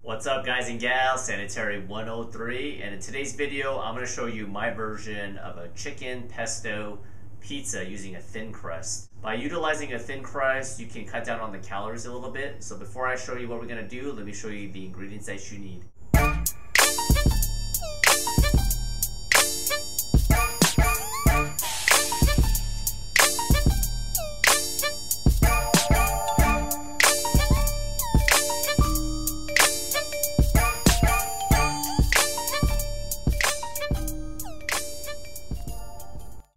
What's up, guys and gals? Sanitary 103, and in today's video I'm going to show you my version of a chicken pesto pizza using a thin crust. By utilizing a thin crust, you can cut down on the calories a little bit. So before I show you what we're going to do, let me show you the ingredients that you need.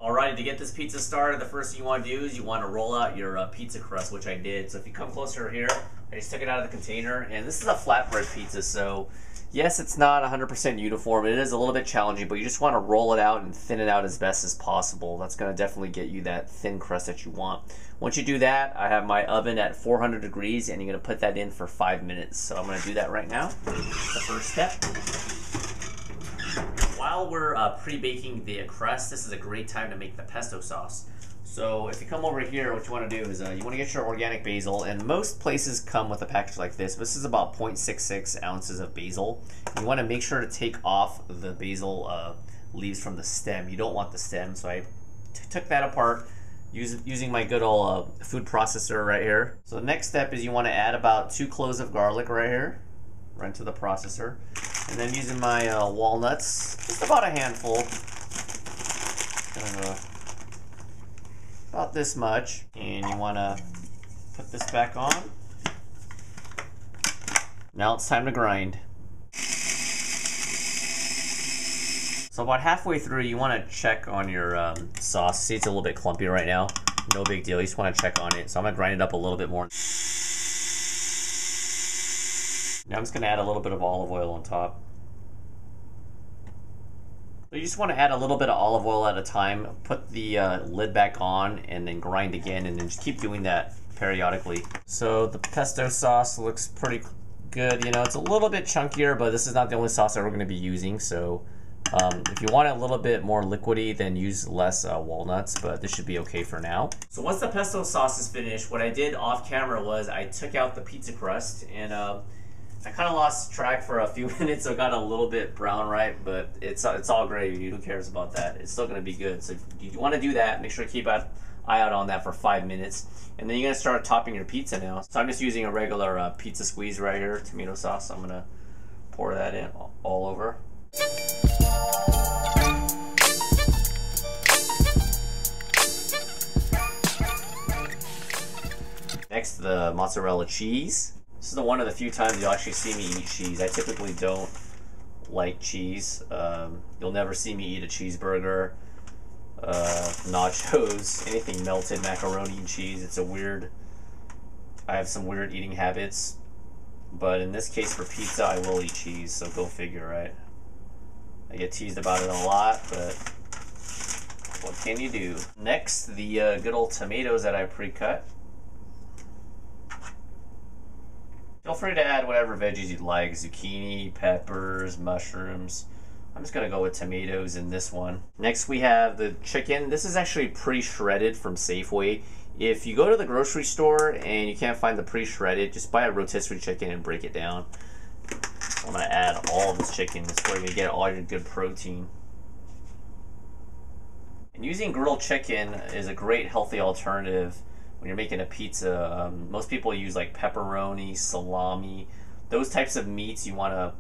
Alright, to get this pizza started, the first thing you want to do is you want to roll out your pizza crust, which I did. So if you come closer here, I just took it out of the container, and this is a flatbread pizza, so yes, it's not 100% uniform. It is a little bit challenging, but you just want to roll it out and thin it out as best as possible. That's going to definitely get you that thin crust that you want. Once you do that, I have my oven at 400 degrees, and you're going to put that in for 5 minutes. So I'm going to do that right now. The first step. While we're pre-baking the crust, this is a great time to make the pesto sauce. So if you come over here, what you want to do is you want to get your organic basil, and most places come with a package like this. This is about 0.66 ounces of basil. You want to make sure to take off the basil leaves from the stem. You don't want the stem, so I took that apart using my good old food processor right here. So the next step is you want to add about 2 cloves of garlic right here, right into the processor. And then using my walnuts, just about a handful, about this much. And you want to put this back on. Now it's time to grind. So about halfway through, you want to check on your sauce. See, it's a little bit clumpy right now. No big deal, you just want to check on it. So I'm going to grind it up a little bit more. Now I'm just going to add a little bit of olive oil on top. So you just want to add a little bit of olive oil at a time. Put the lid back on and then grind again, and then just keep doing that periodically. So the pesto sauce looks pretty good. You know, it's a little bit chunkier, but this is not the only sauce that we're going to be using. So if you want it a little bit more liquidy, then use less walnuts, but this should be okay for now. So once the pesto sauce is finished, what I did off camera was I took out the pizza crust, and I kind of lost track for a few minutes, so it got a little bit brown, right? But it's all gravy. Who cares about that? It's still going to be good. So if you want to do that, make sure to keep an eye out on that for 5 minutes. And then you're going to start topping your pizza now. So I'm just using a regular pizza squeeze right here, tomato sauce. I'm going to pour that in all over. Next, the mozzarella cheese. This is one of the few times you'll actually see me eat cheese. I typically don't like cheese. You'll never see me eat a cheeseburger, nachos, anything melted, macaroni and cheese. It's a weird, I have some weird eating habits. But in this case for pizza, I will eat cheese, so go figure, right? I get teased about it a lot, but what can you do? Next, the good old tomatoes that I pre-cut. Feel free to add whatever veggies you'd like, zucchini, peppers, mushrooms. I'm just going to go with tomatoes in this one. Next we have the chicken. This is actually pre-shredded from Safeway. If you go to the grocery store and you can't find the pre-shredded, just buy a rotisserie chicken and break it down. I'm going to add all of this chicken. This way you get all your good protein. And using grilled chicken is a great healthy alternative when you're making a pizza. Most people use like pepperoni, salami, those types of meats. You want to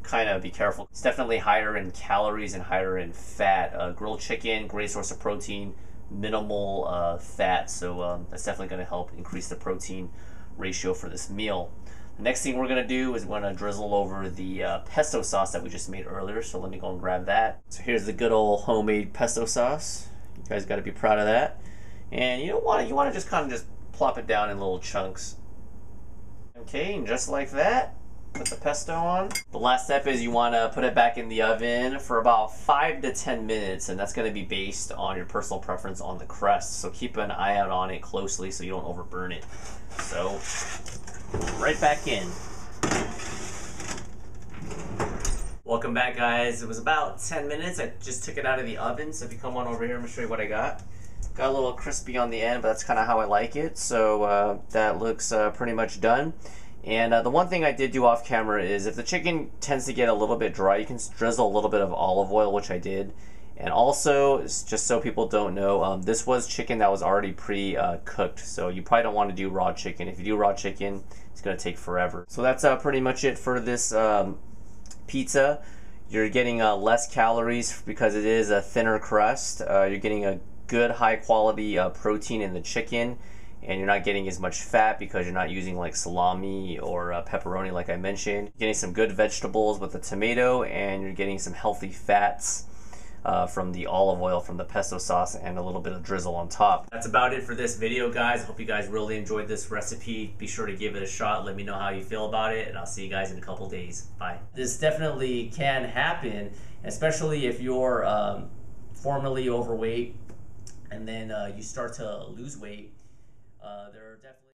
kind of be careful. It's definitely higher in calories and higher in fat. Grilled chicken, great source of protein, minimal fat, so that's definitely going to help increase the protein ratio for this meal. The next thing we're going to do is we're going to drizzle over the pesto sauce that we just made earlier, so let me go and grab that. So here's the good old homemade pesto sauce. You guys got to be proud of that. And you want to just kind of just plop it down in little chunks. Okay, and just like that, put the pesto on. The last step is you want to put it back in the oven for about 5 to 10 minutes, and that's going to be based on your personal preference on the crust. So keep an eye out on it closely so you don't overburn it. So right back in. Welcome back, guys. It was about 10 minutes. I just took it out of the oven, so if you come on over here, I'm going to show you what I got. Got a little crispy on the end, but that's kind of how I like it. So that looks pretty much done. And the one thing I did do off camera is if the chicken tends to get a little bit dry, you can drizzle a little bit of olive oil, which I did. And also, just so people don't know, this was chicken that was already pre-cooked, so you probably don't want to do raw chicken. If you do raw chicken, it's going to take forever. So that's pretty much it for this pizza. You're getting less calories because it is a thinner crust. You're getting a good high quality protein in the chicken, and you're not getting as much fat because you're not using like salami or pepperoni like I mentioned. You're getting some good vegetables with the tomato, and you're getting some healthy fats from the olive oil from the pesto sauce and a little bit of drizzle on top. That's about it for this video, guys. I hope you guys really enjoyed this recipe. Be sure to give it a shot. Let me know how you feel about it, and I'll see you guys in a couple days. Bye. This definitely can happen, especially if you're formerly overweight and then you start to lose weight. There are definitely